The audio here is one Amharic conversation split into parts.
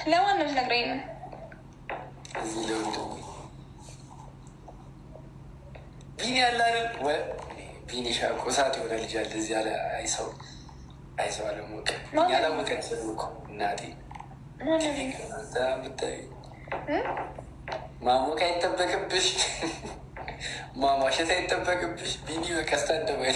ለማን ነው የምትነግረኝ? እዚህ ለወንድ ቢኒ ያለ ቢኒ ሻቆ እሳት የሆነ ልጅ አለ እዚህ ያለ አይሰው አለሞቀ ያላወቀ ሰልኮ እናቴ ብታይ ማሞቅ አይጠበቅብሽ፣ ማሟሸት አይጠበቅብሽ። ቢኒ በቀስታ እንደባይ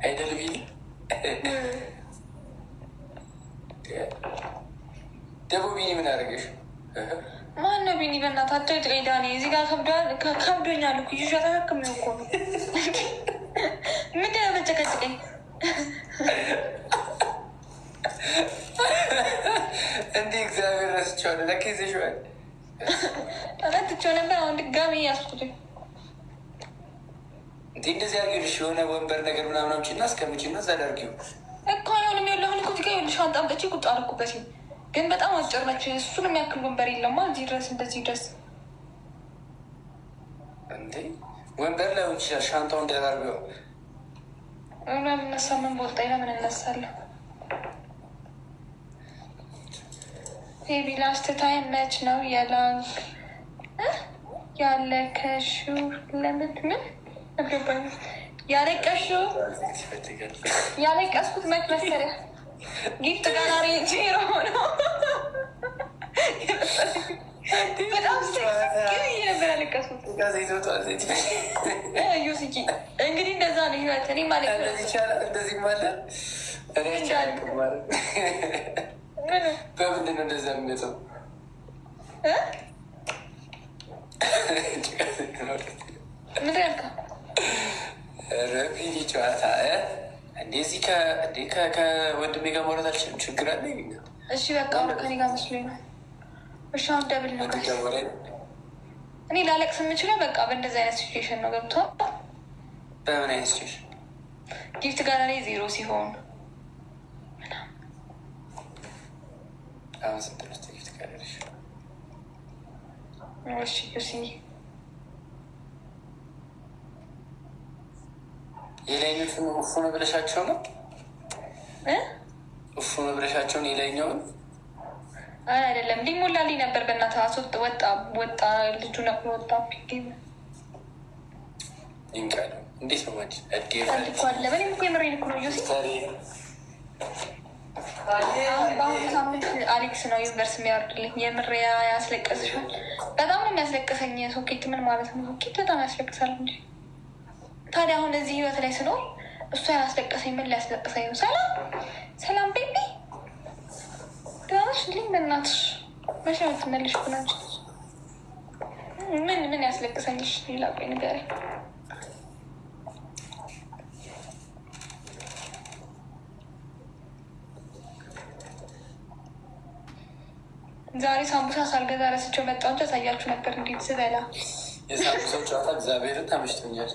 አይደል? ቢኒ ደግሞ ቢኒ ምን አደረገሽ? ማን ነው ቢኒ? በእናትህ አትጠይቀኝ ዳኒ። እዚህ ጋር ከብዶኛል እኮ ይዤ ተሸክሜ እኮ ነው። ምንድን ነው መጨቀጭቀኝ? እንዲህ እግዚአብሔር ረስቼዋለሁ። ለካ ይዘሽዋል። ረትቼው ነበር። አሁን ድጋሚ ያስኩትኝ እንዲህ እንደዚህ አድርጊልሽ የሆነ ወንበር ነገር ምናምን አምጪና አስቀምጪና እዛ ላድርጊው እኮ አይሆንም። ያለሁን እኮ እዚህ ጋር ይኸውልሽ ሻንጣ አምጥቼ ቁጭ አደረኩበት። ግን በጣም አጭር ነች። እሱን የሚያክል ወንበር የለማ እዚህ ድረስ እንደዚህ ድረስ እንዴ ወንበር ላይ ሆን ይችላል። ሻንጣው እንደራርቢው እነሳ ምን ቦልጣ ለምን እነሳለሁ? ቤቢ ላስት ታይም መች ነው ያለከሽው? ለምን ምን አልገባኝ። ያለቀሽው ያለቀስኩት መች መሰለህ? ጊፍት ጋላሪ ዜሮ ነው። በጣም ነበር ያለቀስኩት። ዩስኪ እንግዲህ እንደዛ ነው ህይወት። እኔ ማለት እንደዚህ ማለት በምንድን ነው እንደዛ የሚመጣው? ምን ያልካ ረቢኒ ጨዋታ እንደዚህ ከወንድሜ ጋር ማውራት አልችልም። ችግር አለ። እሺ በቃ ከኔ ጋር መስሎኝ ነው። እሺ አሁን ደብል ነው። እኔ ላለቅስ የምችለው በቃ በእንደዚህ አይነት ሲቹዌሽን ነው። ገብቶሃል? በምን አይነት ሲቹዌሽን? ጊፍት ጋር ላይ ዜሮ ሲሆን አሁን ስንት ነው ጊፍት ጋር ያለሽ? እሺ እሺ የላይኞቹን እፉ ነው ብለሻቸው ነው? እፉ ነው ብለሻቸውን የላይኛውን አይደለም ሊሞላልኝ ነበር። በእናትህ አስወጥ ወጣ ልጁ ነበር ወጣ ይንቃል። እንዴት ነው ማዲ አለ በኔም እኮ የምሬን እኮ ነው። ዮሲ በአሁኑ ሳምንት አሌክስ ነው ዩኒቨርስ የሚያወርድልኝ። የምር ያስለቀስሻል። በጣም ነው የሚያስለቅሰኝ። ሶኬት ምን ማለት ነው? ሶኬት በጣም ያስለቅሳል እንጂ ታዲያ አሁን እዚህ ህይወት ላይ ስኖር እሱ ያላስለቀሰኝ ምን ሊያስለቅሰኝ ነው? ሰላም ቤቢ ዳሽ ልኝ በእናትሽ መቼ ነው የምትመልሽ? ናች ምን ያስለቅሰኝሽ? ሌላ ቆይ ንገረኝ። ዛሬ ሳምቡሳ ሳልገዛ ረስቼው መጣሁ እንጂ አሳያችሁ ነበር እንዴት ስበላ። የሳምቡሳው ጨዋታ እግዚአብሔርን ተመችቶኛል።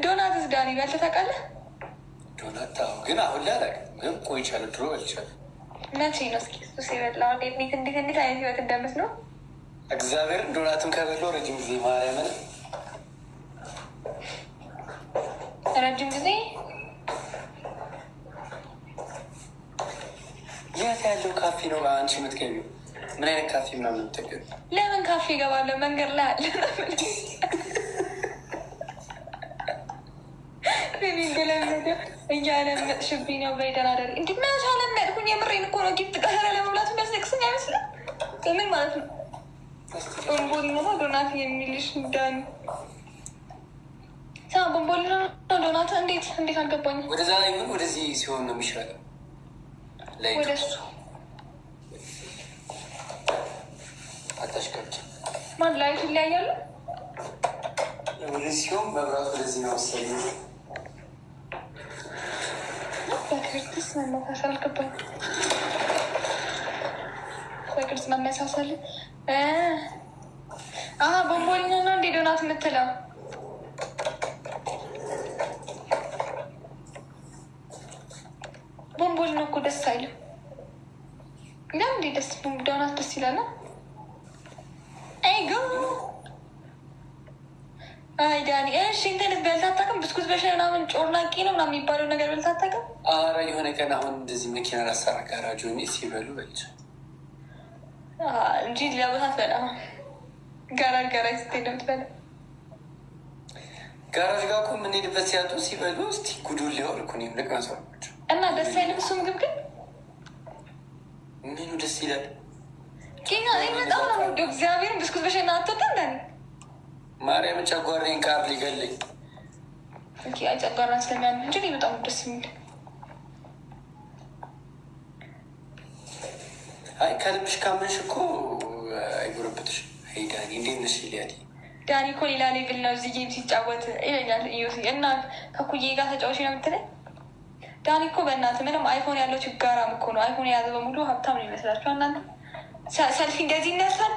ዶናትስ ዳኒ በልተህ ታውቃለህ? ዶናት ግን አሁን ላይ አላውቅም፣ ግን ቆይቻለሁ። ድሮ በልቻለሁ። መቼ ነው እስኪ እሱስ የበላው? እንዴት አይነት ህይወት እንደምትኖር እግዚአብሔርን። ዶናትም ከበላሁ ረጅም ጊዜ ማርያምን፣ ረጅም ጊዜ። የት ያለው ካፌ ነው አንቺ የምትገቢው? ምን አይነት ካፌ ምናምን የምትገቢው? ለምን ካፌ እገባለሁ? መንገድ ላይ አለ ገለመደ እያለመጥሽብኝ ነው። በይደራደር እንዲመቻ ለመድኩኝ። የምሬን እኮ ነው። ጊፍት ቀረ ለመብላቱ የሚያስለቅስኝ አይመስልም? ምን ማለት ነው? ቦንቦሊ ነው ዶናት የሚልሽ ዳኒ ቦንቦሊ ነው ዶናት። እንዴት አልገባኝም። ወደዛ ላይ ምን ወደዚህ ሲሆን ነው የሚሻለው? ወደ እሱ አታሽከብጭ። ማን ላይቱ ይለያያሉ? ወደዚህ ሲሆን መብራቱ ወደዚህ ነው መሰለኝ። በቅርጽ መመሳሰል አልገባኝ። በቅርጽ መመሳሰል ቦምቦሊኖ ነው እንዴ ዶናት የምትለው? ቦምቦሊኖ እኮ ደስ አይልም። ግን እንዴ ደስ ዶናት ደስ ይላል። አይጎ አይ ዳኒ እሺ፣ ኢንተርኔት በልተህ አታውቅም? ብስኩት በሻይ ምናምን ጮርናቄ ነው ምናምን የሚባለው ነገር በልተህ አታውቅም? ኧረ የሆነ ቀን አሁን እንደዚህ መኪና ላሰራ ጋራጅ ሆኜ ሲበሉ በልቼ እንጂ ሊያበሳት በላ ጋራጅ ስትሄድ ነው የምትበላ። ጋራጅ ጋር እኮ የምንሄድበት ሲያጡ ሲበሉ እስቲ ጉዱን ሊሆን እኮ እኔም ልቅመሰባቸው እና ደስ አይልም። እሱ ምግብ ግን ምኑ ደስ ይላል። ኬኛ በጣም ነው ወደ እግዚአብሔርን ብስኩት በሸና አትወጣ እንዳኔ ማርያም ጨጓራዬን ቃር ሊገለኝ ጨጓራ ስለሚያም እንጂ በጣም ደስ የሚል። አይ ከልብሽ ካመንሽ እኮ አይጎረብትሽ። አይ ዳኒ እንዴት ነሽ ይላል። ዳኒ እኮ ሌላ ሌቭል ነው። እዚህ ጌም ሲጫወት ይለኛል እና ከኩዬ ጋር ተጫዋች ነው የምትለኝ። ዳኒ እኮ በእናትህ ምንም አይፎን ያለው ችጋራም እኮ ነው። አይፎን የያዘ በሙሉ ሀብታም ነው ይመስላችሁ እናንተ። ሰልፊ እንደዚህ ይነሳል።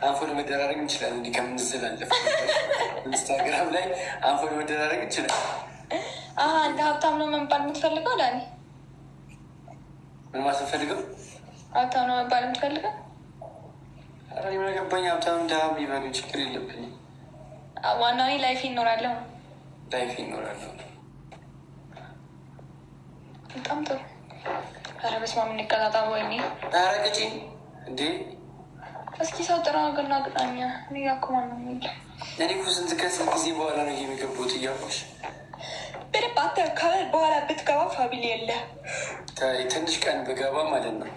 አንፎሎ መደራረግ እንችላለን። እንዲህ ከምንዝላለፍ ኢንስታግራም ላይ አንፎሎ መደራረግ እንችላለን። እንደ ሀብታም ነው መባል የምትፈልገው ዳኒ? ምን ማለት ፈልገው? ሀብታም ነው መባል የምትፈልገው? ኧረ እኔ ምን አገባኝ። ሀብታም ድሀ ቢበሉ ችግር የለብኝም። ዋናው እኔ ላይፍ ይኖራለሁ። ላይፍ ይኖራለሁ። በጣም ጥሩ። ኧረ በስመ አብ እንቀጣጣ። ወይኔ ኧረ ቅጪኝ እንዴ! እስኪ ሰው ጥራ ገና ግጣኛ እኔ ያኮማ ነው የሚል እኔ እኮ ስንት ከስንት ጊዜ በኋላ ነው የሚገቡት እያልኩሽ በደንብ አካባቢ በኋላ ብትገባ ፋሚሊ የለ ትንሽ ቀን ብገባ ማለት ነው።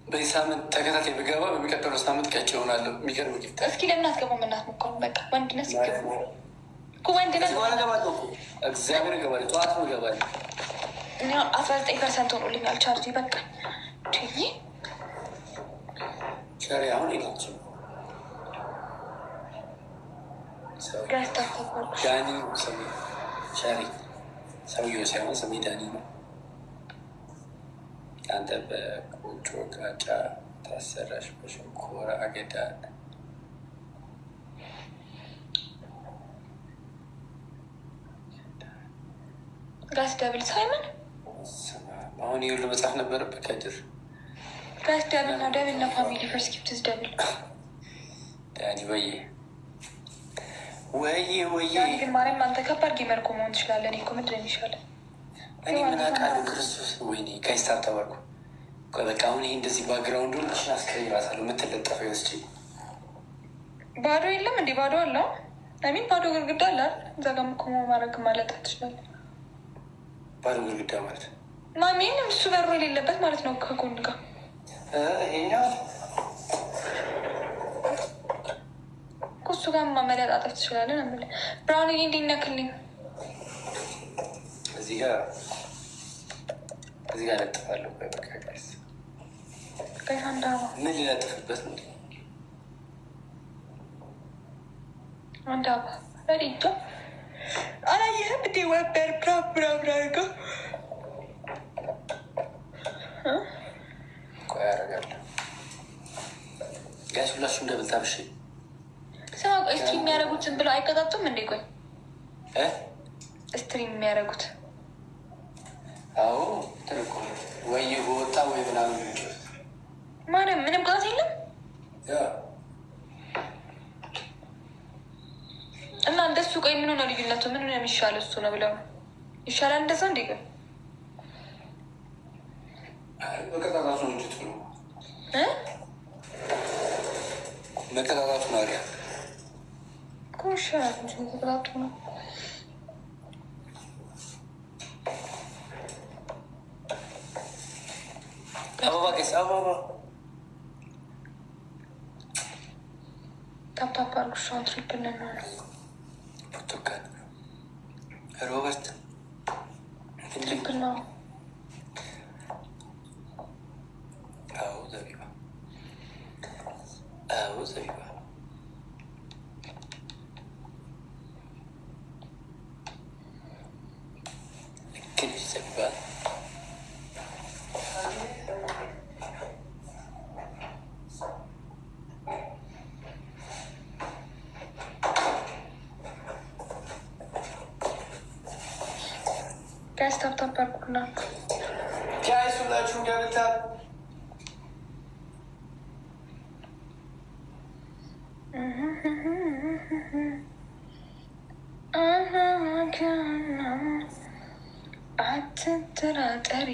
በዚህ ሳምንት ተከታታይ ብገባ በሚቀጥለው ሳምንት ቀጭ ይሆናለሁ። የሚገርም ጊፍት። እስኪ ለምን አትገባም? እናት ሞከሩ በቃ ወንድነት ሲገቡ ወንድነት ገባለሁ። እግዚአብሔር እገባለሁ። ጠዋት ነው እገባለሁ። 19% ሆኖልኛል ቻርጅ በቃ ሸሪ አሁን የላችም። ዳኒ ስሜ ሸሪ ሰውዬው ሳይሆን ስሜ ዳኒ ነው። አንተ በቆጮ ቃጫ ታሰራሽ በሸንኮራ አገዳ ጋስ ደብል ሳይመን አሁን የሁሉ መጽሐፍ ነበረበት ከድር ጋስ ደብል ነው። ደብል ነው ፋሚሊ ፈርስት ጊፍትስ ደብል ዳኒ ወዬ ግን ማርያም አንተ ከባድ ጌመር እኮ መሆን ትችላለህ። እኔ እኮ ምንድን ነው የሚሻለው? እኔ ምን አውቃለሁ? ክርስቶስ ወይኔ ከስታር ተባርኩ። በቃ አሁን ይህ እንደዚህ ባግራውንዱ ሽን አስከሪ ራሳለሁ የምትለጠፈው ይወስጭ ባዶ የለም እንዲህ ባዶ አለው ሚን ባዶ ግርግዳ አለ። እዛ ጋር ምኮሞ ማድረግ ማለት ትችላለህ። ባዶ ግርግዳ ማለት ማሚን እሱ በሮ የሌለበት ማለት ነው። ከጎን ጋር ይሄኛው እሱ ጋር ማመለጣጠፍ ትችላለን። ምል ብራውን እንዲነክልኝ እዚህ ጋር ለጥፋለሁ። በቃስ አንድ አበባ ምን ሊለጥፍበት ነው? አንድ አበባ ሪቶ አላየህም እንዴ? ወበር ብራብራብራ አድርገው ቆይ ያደርጋለሁ። ጋሽ ሁላችሁም ደብልታ ብሽ ስማ፣ ቆይ ስትሪም የሚያደርጉት ዝም ብለው አይቀጣጡም እንዴ? ቆይ ስትሪም የሚያደርጉት አዎ ትርቁ ወይ በወጣ ወይ ምናምን ማርያም ምንም ቅጣት የለም እና እንደሱ። ቆይ ምን ሆነ ልዩነቱ? ምን ሆነ የሚሻለው? እሱ ነው ብለው ይሻላል እንደዛ እንዴ? ግን መቀጣጣቱ ነው እንጂ ጥሩ መቀጣጣቱ ነው አሪያ ይሻላል እንጂ መቀጣጣቱ ነው። አበባ ቄስ አበባ ታፕታፕ አርጉ። ሻውን ትሪፕል ነው ብርቱካን ሮበርት ትሪፕል ነው። አዎ ዘቢባ አዎ ዘቢባ ልክ ዘቢባ ጋይስ ታፕታፕ አርጉና ጋይስ ሁላችሁ ገብታ አትጠራጠሪ